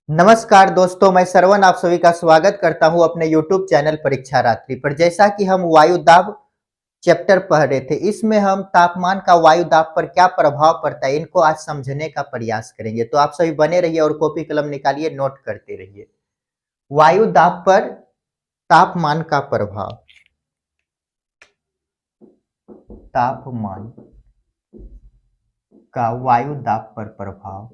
नमस्कार दोस्तों, मैं श्रवण आप सभी का स्वागत करता हूं अपने YouTube चैनल परीक्षा रात्रि पर। जैसा कि हम वायु दाब चैप्टर पढ़ रहे थे, इसमें हम तापमान का वायु दाब पर क्या प्रभाव पड़ता है, इनको आज समझने का प्रयास करेंगे। तो आप सभी बने रहिए और कॉपी कलम निकालिए, नोट करते रहिए। वायु दाब पर तापमान का प्रभाव। तापमान का वायु दाब पर प्रभाव।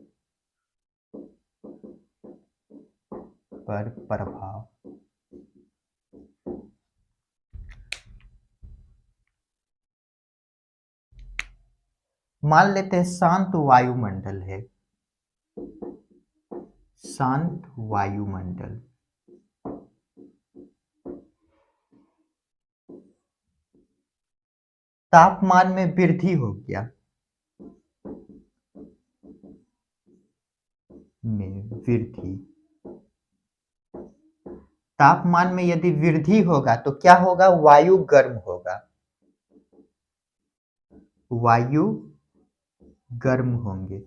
मान लेते हैं शांत वायुमंडल है। शांत वायुमंडल, तापमान में वृद्धि हो गया, तापमान में यदि वृद्धि होगा तो क्या होगा? वायु गर्म होगा। वायु गर्म होंगे।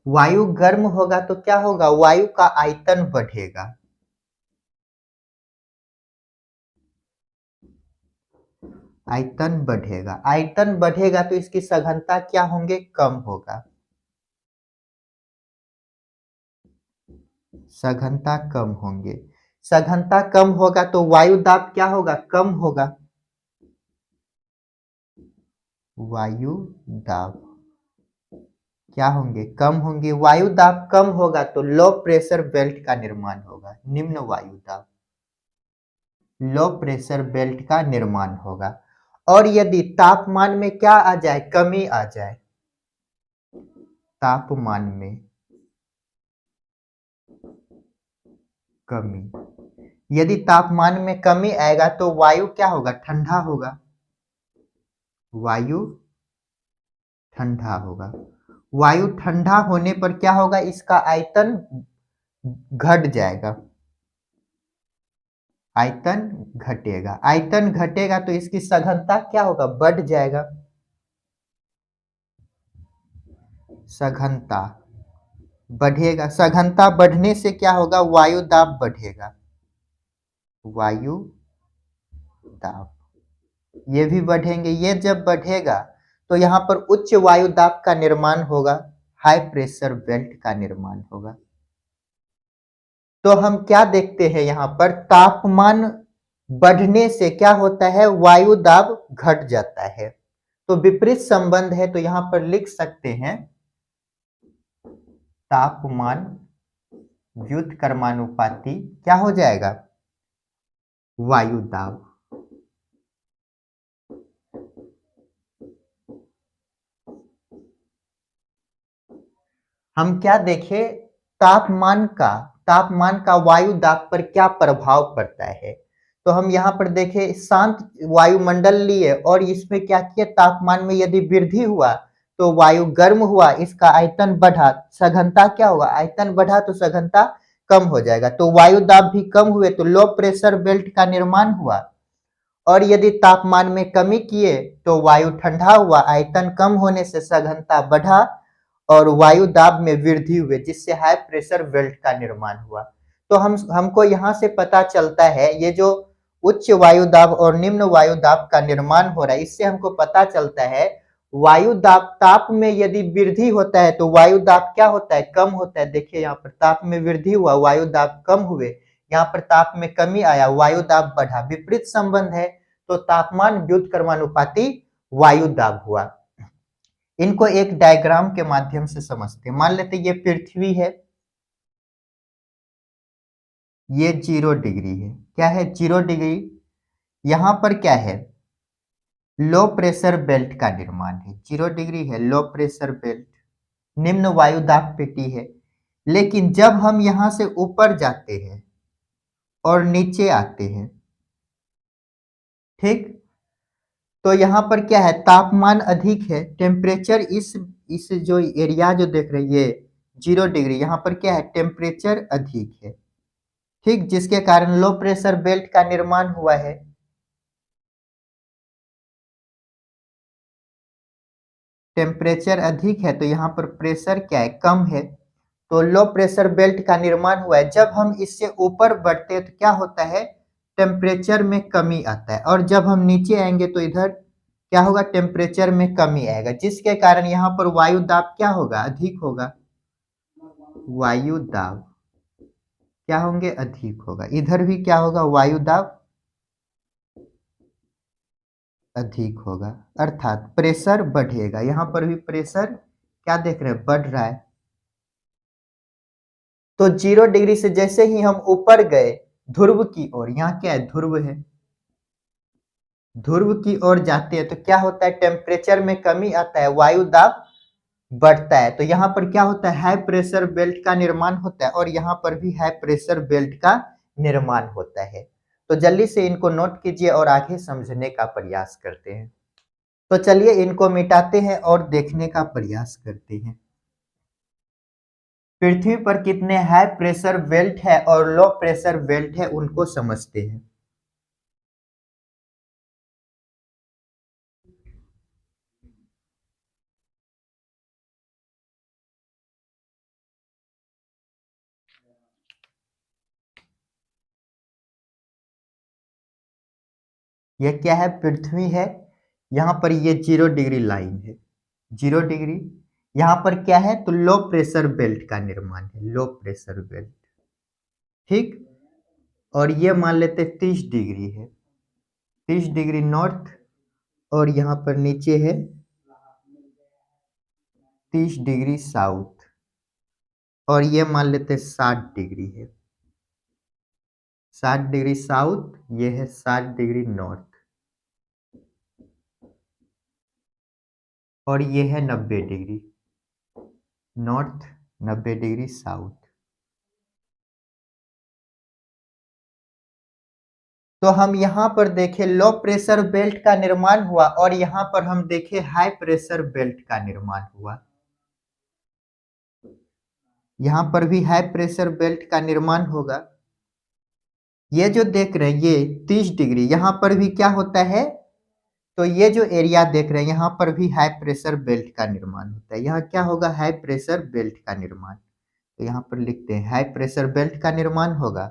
वायु गर्म होगा तो क्या होगा? वायु का आयतन बढ़ेगा। आयतन बढ़ेगा। आयतन बढ़ेगा तो इसकी सघनता क्या होंगे? कम होगा। सघनता कम होंगे। सघनता कम होगा तो वायु दाब क्या होगा? कम होगा। वायु दाब क्या होंगे? कम होंगे। वायु दाब कम होगा तो लो प्रेशर बेल्ट का निर्माण होगा। निम्न वायु दाब, लो प्रेशर बेल्ट का निर्माण होगा। और यदि तापमान में क्या आ जाए? कमी आ जाए। तापमान में कमी, यदि तापमान में कमी आएगा तो वायु क्या होगा? ठंडा होगा। वायु ठंडा होगा। वायु ठंडा होने पर क्या होगा? इसका आयतन घट जाएगा। आयतन घटेगा। आयतन घटेगा तो इसकी सघनता क्या होगा? बढ़ जाएगा। सघनता बढ़ेगा। सघनता बढ़ने से क्या होगा? वायु दाब बढ़ेगा। वायु दाब ये भी बढ़ेंगे। ये जब बढ़ेगा तो यहाँ पर उच्च वायु दाब का निर्माण होगा। हाई प्रेशर बेल्ट का निर्माण होगा। तो हम क्या देखते हैं यहाँ पर? तापमान बढ़ने से क्या होता है? वायु दाब घट जाता है। तो विपरीत संबंध है, तो यहाँ पर लिख सकते हैं तापमान व्युत्क्रमानुपाती क्या हो जाएगा? वायु दाब। हम क्या देखें? तापमान का वायु दाब पर क्या प्रभाव पड़ता है। तो हम यहाँ पर देखें, शांत वायुमंडल लिए और इसमें क्या किया? तापमान में यदि वृद्धि हुआ तो वायु गर्म हुआ, इसका आयतन बढ़ा, सघनता क्या होगा? आयतन बढ़ा तो सघनता कम हो जाएगा। तो वायु दाब भी कम हुए तो लो प्रेशर बेल्ट का निर्माण हुआ। और यदि तापमान में कमी किए तो वायु ठंडा हुआ, आयतन कम होने से सघनता बढ़ा और वायु दाब में वृद्धि हुई, जिससे हाई प्रेशर बेल्ट का निर्माण हुआ। तो हमको यहाँ से पता चलता है, ये जो उच्च वायु दाब और निम्न वायु दाब का निर्माण हो रहा है, इससे हमको पता चलता है वायु दाब, ताप में यदि वृद्धि होता है तो वायु दाब क्या होता है? कम होता है। देखिए यहाँ पर ताप में वृद्धि हुआ, वायु दाब कम हुए। यहाँ पर ताप में कमी आया, वायु दाब बढ़ा। विपरीत संबंध है तो तापमान व्युत्क्रमानुपाती वायु दाब हुआ। इनको एक डायग्राम के माध्यम से समझते हैं। मान लेते ये पृथ्वी है, ये 0 डिग्री है। क्या है? 0 डिग्री। यहाँ पर क्या है? लो प्रेशर बेल्ट का निर्माण है। 0 डिग्री है, लो प्रेशर बेल्ट, निम्न वायु दाब पेटी है। लेकिन जब हम यहाँ से ऊपर जाते हैं और नीचे आते हैं, ठीक, तो यहाँ पर क्या है? तापमान अधिक है। टेम्परेचर इस जो एरिया जो देख रहे हैं, ये 0 डिग्री, यहाँ पर क्या है? टेम्परेचर अधिक है, ठीक, जिसके कारण लो प्रेशर बेल्ट का निर्माण हुआ है। टेम्परेचर अधिक है तो यहाँ पर प्रेशर क्या है? कम है। तो लो प्रेशर बेल्ट का निर्माण हुआ है। जब हम इससे ऊपर बढ़ते हैं तो क्या होता है, टेम्परेचर में कमी आता है, और जब हम नीचे आएंगे तो इधर क्या होगा, टेम्परेचर में कमी आएगा, जिसके कारण यहाँ पर वायु दाब क्या होगा, अधिक होगा। वायु दाब क्या होंगे, अधिक होगा। इधर भी क्या होगा, वायु दाब अधिक होगा, अर्थात प्रेशर बढ़ेगा। यहाँ पर भी प्रेशर क्या देख रहे हैं, बढ़ रहा है। तो 0 डिग्री से जैसे ही हम ऊपर गए ध्रुव की ओर, यहाँ क्या है, ध्रुव है, ध्रुव की ओर जाते हैं तो क्या होता है, टेम्परेचर में कमी आता है, वायु दाब बढ़ता है। तो यहाँ पर क्या होता है, हाई प्रेशर बेल्ट का निर्माण होता है, और यहाँ पर भी हाई प्रेशर बेल्ट का निर्माण होता है। तो जल्दी से इनको नोट कीजिए और आगे समझने का प्रयास करते हैं। तो चलिए इनको मिटाते हैं और देखने का प्रयास करते हैं। पृथ्वी पर कितने हाई प्रेशर बेल्ट है और लो प्रेशर बेल्ट है, उनको समझते हैं। यह क्या है, पृथ्वी है, यहाँ पर ये 0 डिग्री लाइन है, 0 डिग्री। यहाँ पर क्या है, तो लो प्रेशर बेल्ट का निर्माण है, लो प्रेशर बेल्ट, ठीक। और ये मान लेते 30 डिग्री है, 30 डिग्री नॉर्थ, और यहाँ पर नीचे है 30 डिग्री साउथ, और ये मान लेते 60 डिग्री है, 60 डिग्री साउथ, ये है 60 डिग्री नॉर्थ, और ये है 90 डिग्री नॉर्थ, 90 डिग्री साउथ। तो हम यहाँ पर देखें लो प्रेशर बेल्ट का निर्माण हुआ, और यहाँ पर हम देखें हाई प्रेशर बेल्ट का निर्माण हुआ। यहाँ पर भी हाई प्रेशर बेल्ट का निर्माण होगा। ये जो देख रहे हैं ये 30 डिग्री, यहाँ पर भी क्या होता है, तो ये जो एरिया देख रहे हैं यहाँ पर भी हाई प्रेशर बेल्ट का निर्माण होता है। यहाँ क्या होगा, हाई प्रेशर बेल्ट का निर्माण। तो यहाँ पर लिखते हैं हाई प्रेशर बेल्ट का निर्माण होगा।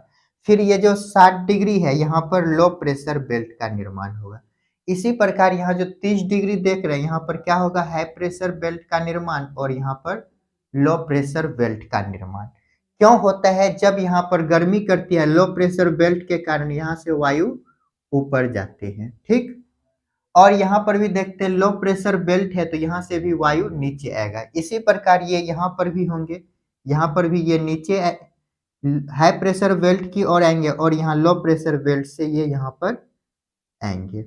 फिर ये जो 60 डिग्री है यहाँ पर लो प्रेशर बेल्ट का निर्माण होगा। इसी प्रकार यहाँ जो 30 डिग्री देख रहे हैं यहाँ पर क्या होगा, हाई प्रेशर बेल्ट का निर्माण, और यहाँ पर लो प्रेशर बेल्ट का निर्माण। क्यों होता है, जब यहाँ पर गर्मी करती है लो प्रेशर बेल्ट के कारण यहाँ से वायु ऊपर जाते हैं, ठीक। और यहाँ पर भी देखते हैं लो प्रेशर बेल्ट है तो यहाँ से भी वायु नीचे आएगा। इसी प्रकार ये यहाँ पर भी होंगे, यहाँ पर भी ये नीचे हाई प्रेशर बेल्ट की ओर आएंगे, और यहाँ लो प्रेशर बेल्ट से ये यहाँ पर आएंगे।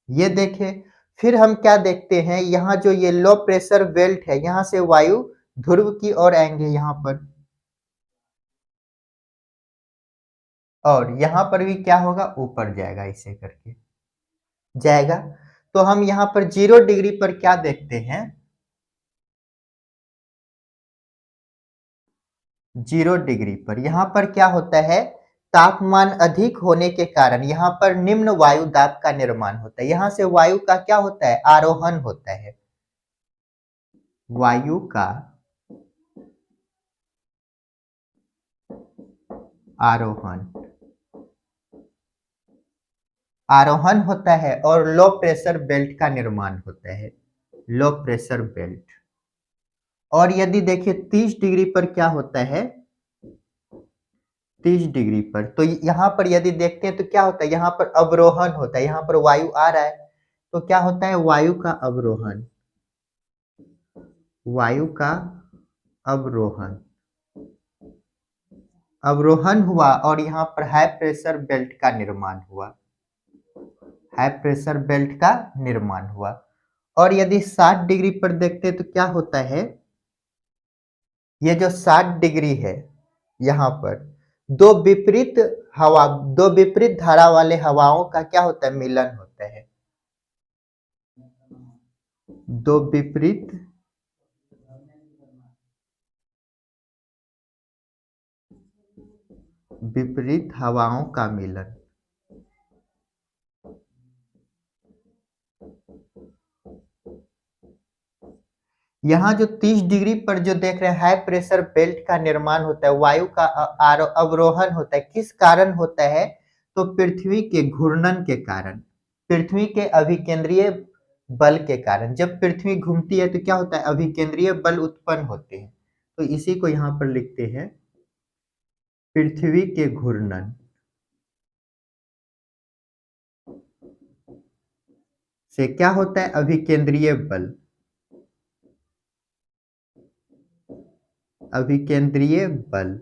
ये देखें, फिर हम क्या देखते हैं, यहाँ जो ये लो प्रेशर बेल्ट है यहाँ से वायु ध्रुव की ओर आएंगे यहाँ पर, और यहाँ पर भी क्या होगा, ऊपर जाएगा, इसे करके जाएगा। तो हम यहाँ पर 0 डिग्री पर क्या देखते हैं, 0 डिग्री पर यहाँ पर क्या होता है, तापमान अधिक होने के कारण यहाँ पर निम्न वायु दाब का निर्माण होता है। यहाँ से वायु का क्या होता है, आरोहण होता है, वायु का आरोहण, आरोहण होता है, और लो प्रेशर बेल्ट का निर्माण होता है, लो प्रेशर बेल्ट। और यदि देखिए 30 डिग्री पर क्या होता है, 30 डिग्री पर, तो यहाँ पर यदि देखते हैं तो क्या होता है, यहाँ पर अवरोहण होता है, यहाँ पर वायु आ रहा है तो क्या होता है, वायु का अवरोहण, वायु का अवरोहण, अवरोहण हुआ, और यहाँ पर हाई प्रेशर बेल्ट का निर्माण हुआ, हाई प्रेशर बेल्ट का निर्माण हुआ। और यदि 60 डिग्री पर देखते हैं तो क्या होता है, ये जो 60 डिग्री है यहाँ पर दो विपरीत हवा, दो विपरीत धारा वाले हवाओं का क्या होता है, मिलन होता है, दो विपरीत विपरीत हवाओं का मिलन। यहाँ जो 30 डिग्री पर जो देख रहे हैं हाई प्रेशर बेल्ट का निर्माण होता है, वायु का अवरोहन होता है, किस कारण होता है? तो पृथ्वी के घूर्णन के कारण, पृथ्वी के अभिकेंद्रीय बल के कारण। जब पृथ्वी घूमती है तो क्या होता है? अभिकेंद्रीय बल उत्पन्न होते हैं। तो इसी को यहाँ पर लिखते हैं पृथ्वी के घूर्णन से क्या होता है? अभिकेंद्रीय बल, अभिकेंद्रीय बल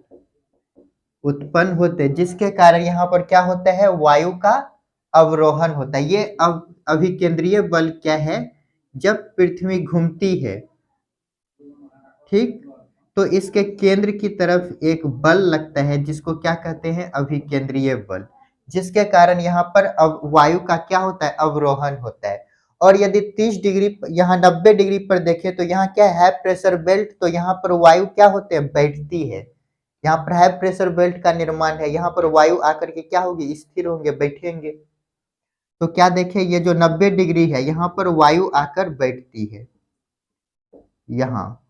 उत्पन्न होते हैं, जिसके कारण यहाँ पर क्या होता है? वायु का अवरोहन होता है। ये अभिकेंद्रीय बल क्या है? जब पृथ्वी घूमती है, ठीक, तो इसके केंद्र की तरफ एक बल लगता है जिसको क्या कहते हैं? अभिकेंद्रीय बल, जिसके कारण यहाँ पर वायु का क्या होता है? अवरोहन होता है। और यदि 30 डिग्री यहाँ 90 डिग्री पर देखें तो यहाँ क्या है? प्रेशर बेल्ट, तो यहाँ पर वायु क्या होते हैं? बैठती है। यहाँ पर हाई प्रेशर बेल्ट का निर्माण है, यहाँ पर वायु आकर के क्या होगी? स्थिर होंगे, बैठेंगे। तो क्या देखें, ये जो 90 डिग्री है यहाँ पर वायु आकर बैठती है, यहाँ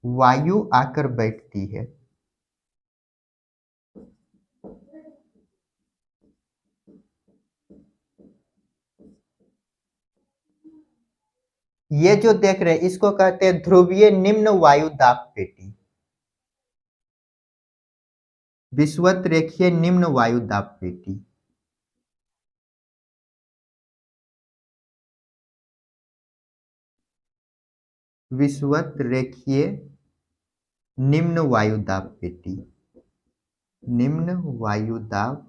वायु आकर बैठती है। ये जो देख रहे हैं इसको कहते हैं ध्रुवीय निम्न वायु दाब पेटी, विषुवत रेखीय निम्न वायु दाब पेटी। विषुवत रेखीय निम्न वायु दाब पेटी, निम्न वायु दाब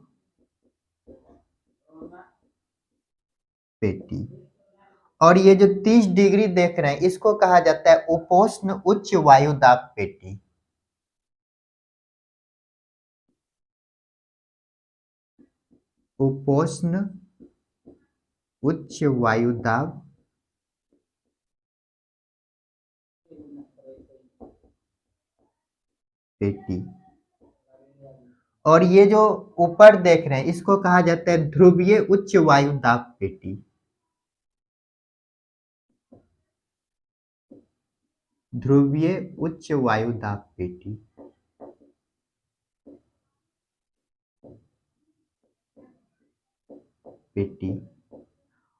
पेटी। और ये जो 30 डिग्री देख रहे हैं इसको कहा जाता है उपोष्ण उच्च वायु दाब पेटी। उपोष्ण उच्च वायु दाब पेटी। और ये जो ऊपर देख रहे हैं इसको कहा जाता है ध्रुवीय उच्च वायु दाब पेटी। ध्रुवीय उच्च वायु दाब पेटी। पेटी।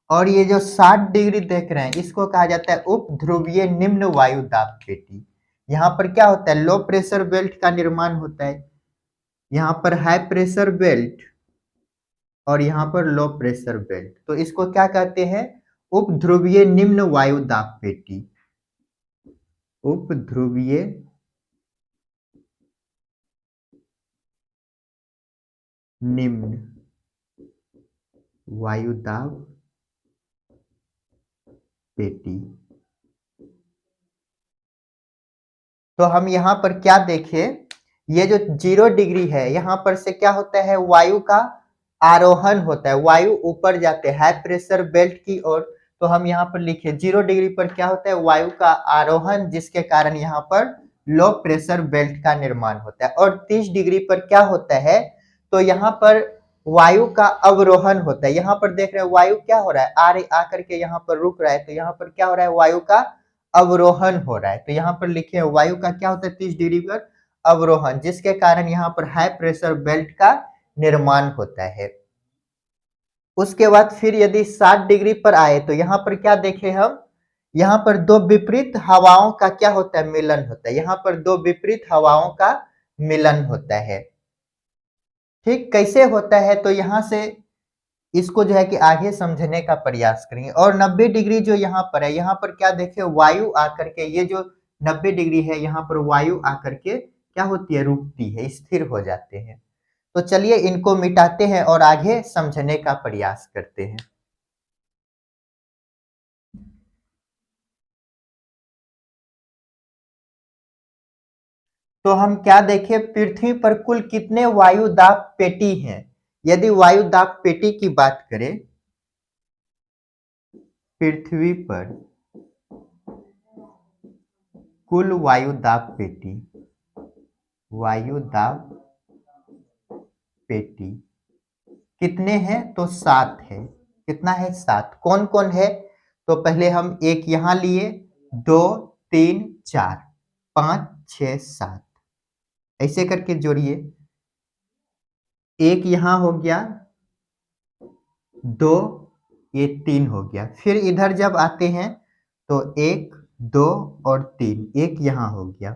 और ये जो 60 डिग्री देख रहे हैं इसको कहा जाता है उप ध्रुवीय निम्न वायु दाब पेटी। यहाँ पर क्या होता है? लो प्रेशर बेल्ट का निर्माण होता है, यहाँ पर हाई प्रेशर बेल्ट और यहाँ पर लो प्रेशर बेल्ट। तो इसको क्या कहते हैं? उप ध्रुवीय निम्न वायु दाब पेटी। उप ध्रुवीय निम्न वायु दाब पेटी। तो हम यहाँ पर क्या देखें, ये जो 0 डिग्री है यहाँ पर से क्या होता है? वायु का आरोहण होता है, वायु ऊपर जाते हैं हाई प्रेशर बेल्ट की ओर। तो हम यहाँ पर लिखे 0 डिग्री पर क्या होता है? वायु का आरोहण, जिसके कारण यहाँ पर लो प्रेशर बेल्ट का निर्माण होता है। और 30 डिग्री पर क्या होता है? तो यहाँ पर वायु का अवरोहण होता है। यहाँ पर देख रहे हैं वायु क्या हो रहा है? आकर के यहाँ पर रुक रहा है, तो यहाँ पर क्या हो रहा है? वायु का अवरोहण हो रहा है। तो यहाँ पर लिखे वायु का क्या होता है? 30 डिग्री पर अवरोहण, जिसके कारण यहाँ पर हाई प्रेशर बेल्ट का निर्माण होता है। उसके बाद फिर यदि 60 डिग्री पर आए तो यहाँ पर क्या देखें हम? यहाँ पर दो विपरीत हवाओं का क्या होता है? मिलन होता है। यहाँ पर दो विपरीत हवाओं का मिलन होता है। ठीक, कैसे होता है? तो यहाँ से इसको जो है कि आगे समझने का प्रयास करेंगे। और 90 डिग्री जो यहाँ पर है, यहाँ पर क्या देखें? वायु आकर के, ये जो 90 डिग्री है यहाँ पर वायु आकर के क्या होती है? रुकती है, स्थिर हो जाते हैं। तो चलिए इनको मिटाते हैं और आगे समझने का प्रयास करते हैं। तो हम क्या देखें? पृथ्वी पर कुल कितने वायु दाब पेटी हैं? यदि वायु दाब पेटी की बात करें, पृथ्वी पर कुल वायु दाब पेटी, वायु दाब पेटी कितने हैं? तो 7 है। कितना है? 7। कौन कौन है? तो पहले हम एक यहाँ लिए, 2 3 4 5 6 7 ऐसे करके जोड़िए। एक यहाँ हो गया, 2 ये 3 हो गया। फिर इधर जब आते हैं तो 1 2 और 3, एक यहाँ हो गया,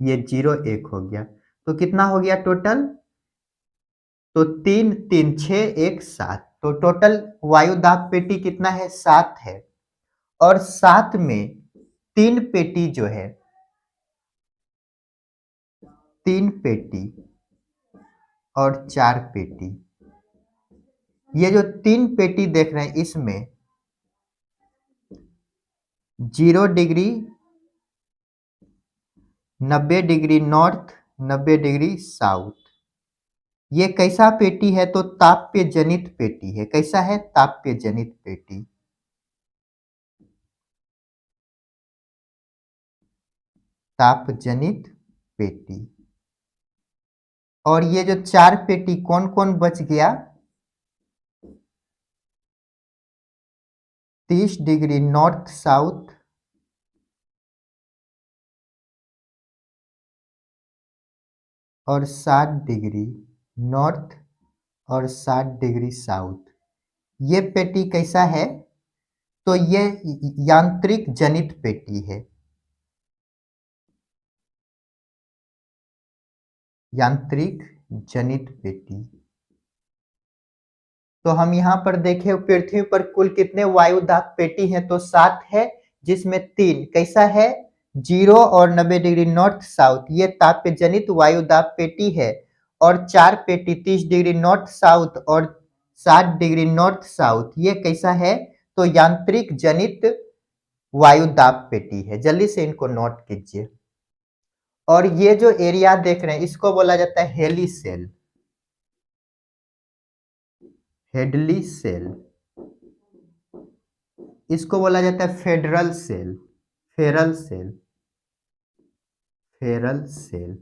ये 0 1 हो गया। तो कितना हो गया टोटल? तो 3 3 6 1 7, तो टोटल वायु दाब पेटी कितना है? 7 है। और 7 में 3 पेटी जो है, 3 पेटी और 4 पेटी, ये जो 3 पेटी देख रहे हैं इसमें 0 degree, 90 degree north, 90 degree south. ये कैसा पेटी है? तो ताप्य जनित पेटी है। कैसा है? ताप्य जनित पेटी। ताप जनित पेटी। और ये जो 4 पेटी कौन कौन बच गया? 30 डिग्री नॉर्थ साउथ, और 60 डिग्री नॉर्थ और 60 डिग्री साउथ। ये पेटी कैसा है? तो ये यांत्रिक जनित पेटी है। यांत्रिक जनित पेटी। तो हम यहाँ पर देखें पृथ्वी पर कुल कितने वायु दाब पेटी हैं? तो 7 है, जिसमें 3 कैसा है? 0 और 90 डिग्री नॉर्थ साउथ, ये ताप्य जनित वायु दाब पेटी है। और 4 पेटी 30 डिग्री नॉर्थ साउथ और 60 डिग्री नॉर्थ साउथ, ये कैसा है? तो यांत्रिक जनित वायु दाब पेटी है। जल्दी से इनको नोट कीजिए। और ये जो एरिया देख रहे हैं इसको बोला जाता है हेली सेल, हेडली सेल। इसको बोला जाता है federal cell, feral cell, feral cell.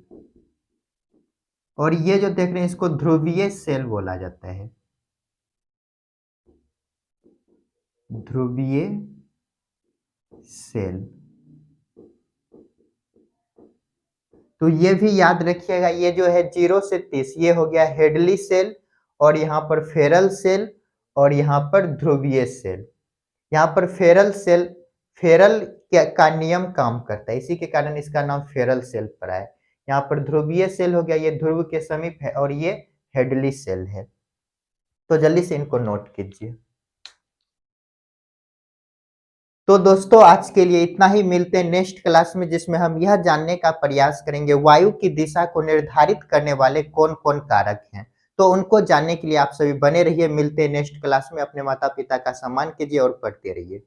और ये जो देख रहे हैं इसको ध्रुवीय सेल बोला जाता है, ध्रुवीय सेल। तो ये भी याद रखिएगा, ये जो है 0 से 30, ये हो गया हेडली सेल, और यहाँ पर फेरल सेल, और यहाँ पर ध्रुवीय सेल। यहाँ पर फेरल सेल, फेरल का नियम काम करता है, इसी के कारण इसका नाम फेरल सेल पड़ा है। यहाँ पर ध्रुवीय सेल हो गया, ये ध्रुव के समीप है, और ये हेडली सेल है। तो जल्दी से इनको नोट कीजिए। तो दोस्तों आज के लिए इतना ही। मिलते हैं नेक्स्ट क्लास में, जिसमें हम यह जानने का प्रयास करेंगे वायु की दिशा को निर्धारित करने वाले कौन कौन कारक हैं। तो उनको जानने के लिए आप सभी बने रहिए। मिलते हैं नेक्स्ट क्लास में। अपने माता पिता का सम्मान कीजिए और पढ़ते रहिए।